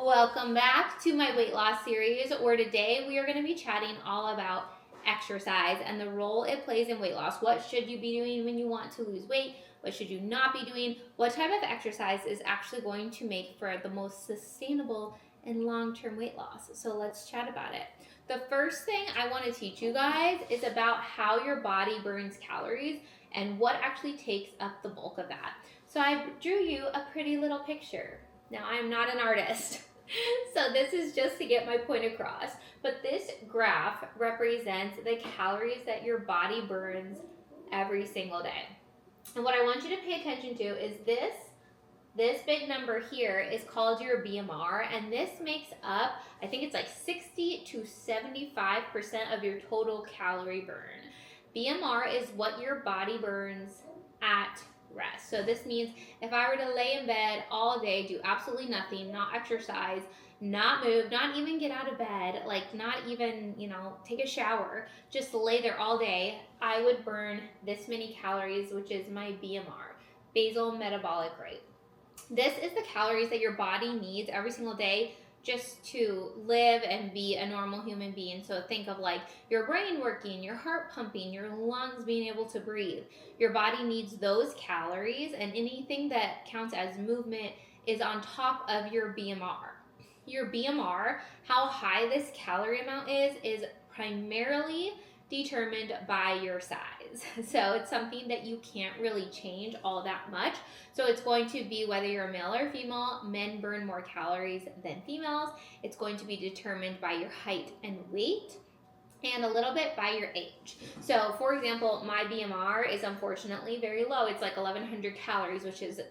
Welcome back to my weight loss series, where today we are going to be chatting all about exercise and the role it plays in weight loss. What should you be doing when you want to lose weight? What should you not be doing? What type of exercise is actually going to make for the most sustainable and long-term weight loss? So let's chat about it. The first thing I want to teach you guys is about how your body burns calories and what actually takes up the bulk of that. So I drew you a pretty little picture. Now, I'm not an artist, so this is just to get my point across. But this graph represents the calories that your body burns every single day. And what I want you to pay attention to is this big number here is called your BMR, and this makes up, I think it's like 60 to 75% of your total calorie burn. BMR is what your body burns at rest. So this means if I were to lay in bed all day, do absolutely nothing, not exercise, not move, not even get out of bed, like not even, take a shower, just lay there all day, I would burn this many calories, which is my BMR, basal metabolic rate. This is the calories that your body needs every single day just to live and be a normal human being. So think of like your brain working, your heart pumping, your lungs being able to breathe. Your body needs those calories, and anything that counts as movement is on top of your BMR. Your BMR, how high this calorie amount is primarily determined by your size. So it's something that you can't really change all that much. So it's going to be whether you're a male or female. Men burn more calories than females. It's going to be determined by your height and weight, and a little bit by your age. So for example, my BMR is unfortunately very low. It's like 1100 calories, which is,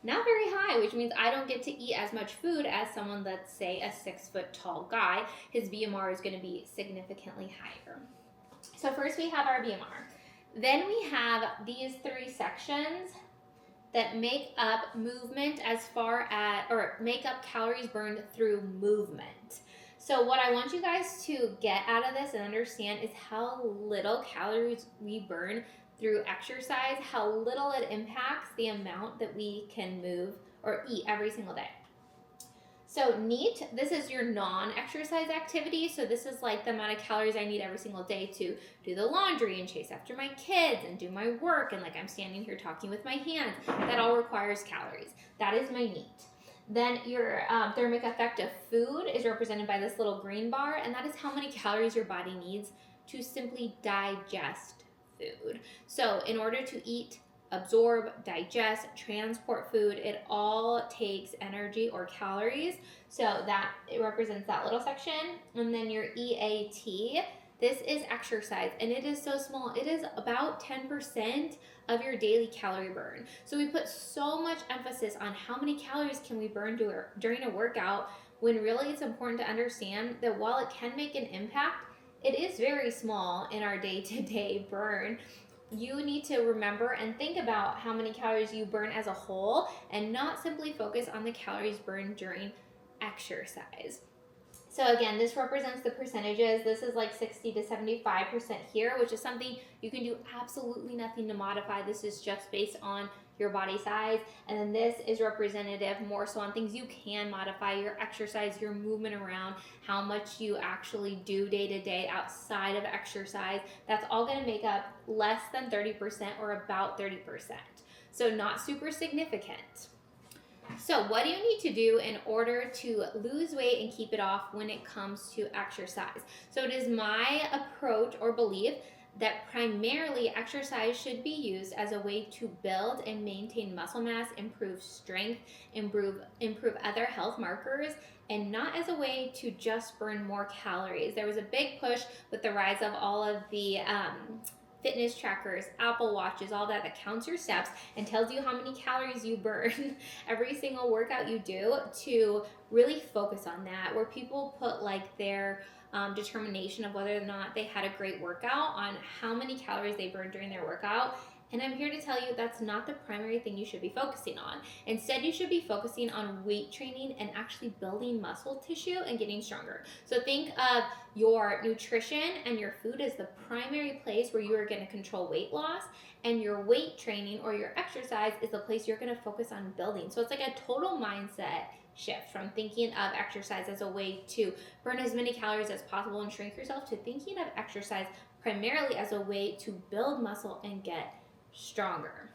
not very high, which means I don't get to eat as much food as someone that's, say, a 6 foot tall guy. His BMR is going to be significantly higher. So first we have our BMR. Then we have these three sections that make up movement or make up calories burned through movement. So what I want you guys to get out of this and understand is how little calories we burn through exercise, how little it impacts the amount that we can move or eat every single day. So NEAT, this is your non-exercise activity. So this is like the amount of calories I need every single day to do the laundry and chase after my kids and do my work. And like I'm standing here talking with my hands. That all requires calories. That is my NEAT. Then your thermic effect of food is represented by this little green bar. And that is how many calories your body needs to simply digest food. So in order to eat, absorb, digest, transport food, it all takes energy or calories. So that it represents that little section. And then your EAT, this is exercise, and it is so small. It is about 10% of your daily calorie burn. So we put so much emphasis on how many calories can we burn during a workout, when really it's important to understand that while it can make an impact, it is very small in our day-to-day burn. You need to remember and think about how many calories you burn as a whole, and not simply focus on the calories burned during exercise. So again, this represents the percentages. This is like 60 to 75% here, which is something you can do absolutely nothing to modify. This is just based on your body size. And then this is representative more so on things you can modify: your exercise, your movement around, how much you actually do day to day outside of exercise. That's all going to make up less than 30% or about 30%. So not super significant. So what do you need to do in order to lose weight and keep it off when it comes to exercise? So it is my approach or belief that primarily exercise should be used as a way to build and maintain muscle mass, improve strength, improve other health markers, and not as a way to just burn more calories. There was a big push with the rise of all of the fitness trackers, Apple Watches, all that counts your steps and tells you how many calories you burn every single workout you do, to really focus on that, where people put like their determination of whether or not they had a great workout on how many calories they burned during their workout. And I'm here to tell you that's not the primary thing you should be focusing on. Instead, you should be focusing on weight training and actually building muscle tissue and getting stronger. So think of your nutrition and your food as the primary place where you are going to control weight loss, and your weight training or your exercise is the place you're going to focus on building. So it's like a total mindset shift from thinking of exercise as a way to burn as many calories as possible and shrink yourself to thinking of exercise primarily as a way to build muscle and get stronger.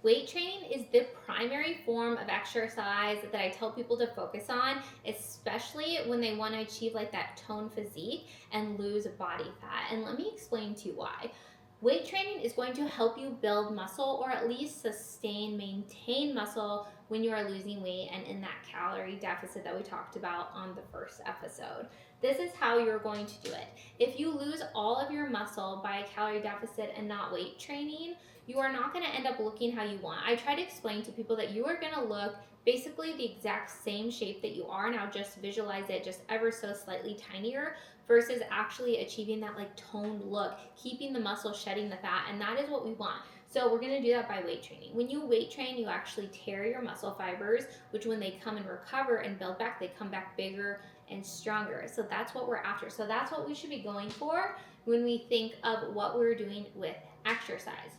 Weight training is the primary form of exercise that I tell people to focus on, especially when they want to achieve like that toned physique and lose body fat. And let me explain to you why. Weight training is going to help you build muscle or at least maintain muscle when you are losing weight and in that calorie deficit that we talked about on the first episode. This is how you're going to do it. If you lose all of your muscle by a calorie deficit and not weight training, you are not going to end up looking how you want. I try to explain to people that you are going to look basically the exact same shape that you are now, just visualize it just ever so slightly tinier versus actually achieving that like toned look, keeping the muscle, shedding the fat, and that is what we want. So we're going to do that by weight training. When you weight train, you actually tear your muscle fibers, which when they come and recover and build back, they come back bigger and stronger. So that's what we're after. So that's what we should be going for when we think of what we're doing with exercise.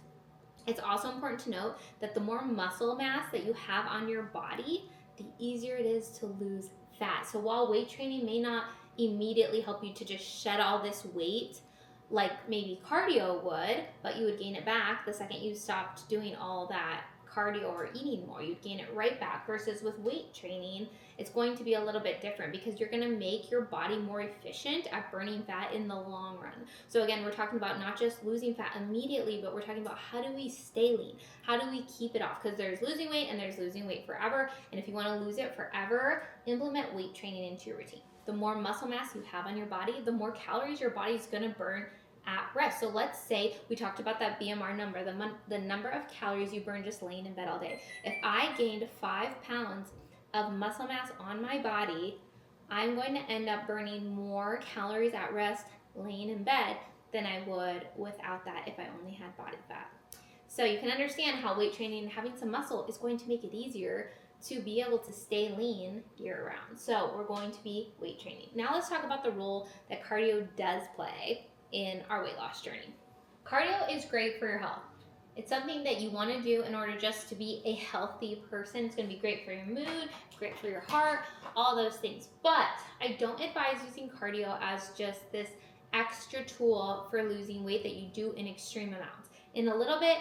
It's also important to note that the more muscle mass that you have on your body, the easier it is to lose fat. So while weight training may not immediately help you to just shed all this weight like maybe cardio would, but you would gain it back the second you stopped doing all that cardio or eating more, you'd gain it right back. Versus with weight training, it's going to be a little bit different because you're going to make your body more efficient at burning fat in the long run. So again, we're talking about not just losing fat immediately, but we're talking about how do we stay lean? How do we keep it off? Because there's losing weight and there's losing weight forever. And if you want to lose it forever, implement weight training into your routine. The more muscle mass you have on your body, the more calories your body is going to burn at rest. So let's say we talked about that BMR number, the number of calories you burn just laying in bed all day. If I gained 5 pounds of muscle mass on my body, I'm going to end up burning more calories at rest laying in bed than I would without that if I only had body fat. So you can understand how weight training and having some muscle is going to make it easier to be able to stay lean year round. So we're going to be weight training. Now let's talk about the role that cardio does play in our weight loss journey. Cardio is great for your health. It's something that you want to do in order just to be a healthy person. It's going to be great for your mood, great for your heart, all those things. But I don't advise using cardio as just this extra tool for losing weight that you do in extreme amounts. In a little bit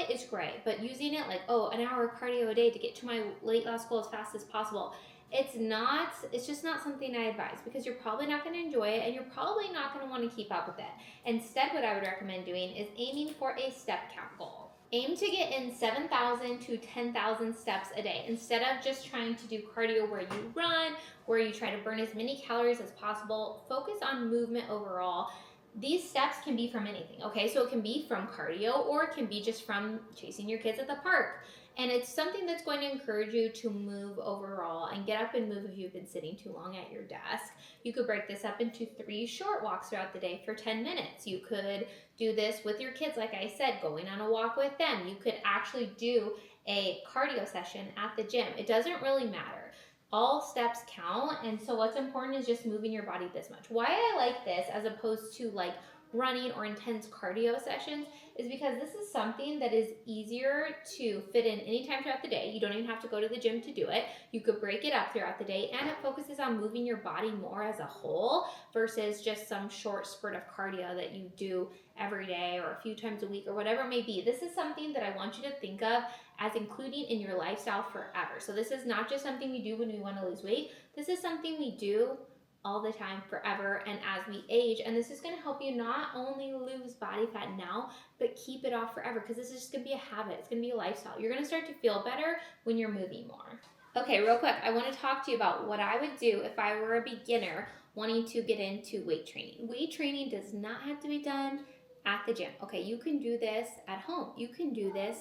is great, but using it like, an hour of cardio a day to get to my weight loss goal as fast as possible, it's just not something I advise because you're probably not going to enjoy it and you're probably not going to want to keep up with it. Instead, what I would recommend doing is aiming for a step count goal. Aim to get in 7,000 to 10,000 steps a day instead of just trying to do cardio where you run, where you try to burn as many calories as possible. Focus on movement overall. These steps can be from anything, okay? So it can be from cardio or it can be just from chasing your kids at the park. And it's something that's going to encourage you to move overall and get up and move if you've been sitting too long at your desk. You could break this up into 3 short walks throughout the day for 10 minutes. You could do this with your kids, like I said, going on a walk with them. You could actually do a cardio session at the gym. It doesn't really matter. All steps count, and so what's important is just moving your body this much. Why I like this as opposed to like running or intense cardio sessions is because this is something that is easier to fit in anytime throughout the day. You don't even have to go to the gym to do it. You could break it up throughout the day, and it focuses on moving your body more as a whole versus just some short spurt of cardio that you do every day or a few times a week or whatever it may be. This is something that I want you to think of as including in your lifestyle forever. So this is not just something we do when we want to lose weight. This is something we do all the time, forever, and as we age. And this is going to help you not only lose body fat now, but keep it off forever, because this is just going to be a habit. It's going to be a lifestyle. You're going to start to feel better when you're moving more. Okay, real quick, I want to talk to you about what I would do if I were a beginner wanting to get into weight training. Weight training does not have to be done at the gym. Okay, you can do this at home. You can do this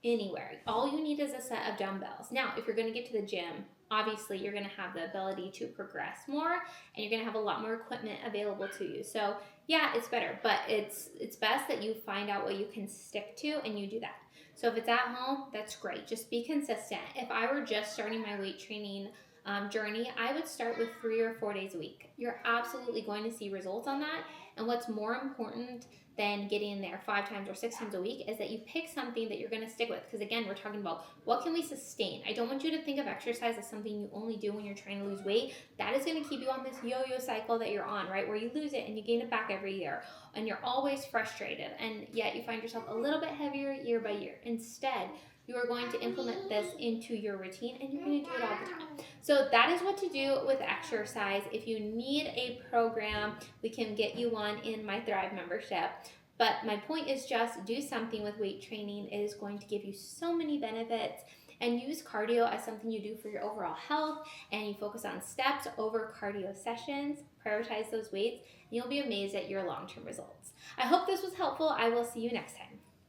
anywhere. All you need is a set of dumbbells. Now, if you're going to get to the gym, obviously you're going to have the ability to progress more and you're going to have a lot more equipment available to you. So yeah, it's better, but it's best that you find out what you can stick to and you do that. So if it's at home, that's great. Just be consistent. If I were just starting my weight training journey, I would start with 3 or 4 days a week. You're absolutely going to see results on that. And what's more important than getting there 5 times or 6 times a week is that you pick something that you're going to stick with. Because again, we're talking about what can we sustain. I don't want you to think of exercise as something you only do when you're trying to lose weight. That is going to keep you on this yo-yo cycle that you're on, right? Where you lose it and you gain it back every year. And you're always frustrated. And yet you find yourself a little bit heavier year by year. Instead, you are going to implement this into your routine and you're going to do it all the time. So that is what to do with exercise. If you need a program, we can get you one in my Thrive membership. But my point is just do something with weight training. It is going to give you so many benefits. And use cardio as something you do for your overall health, and you focus on steps over cardio sessions. Prioritize those weights, and you'll be amazed at your long-term results. I hope this was helpful. I will see you next time.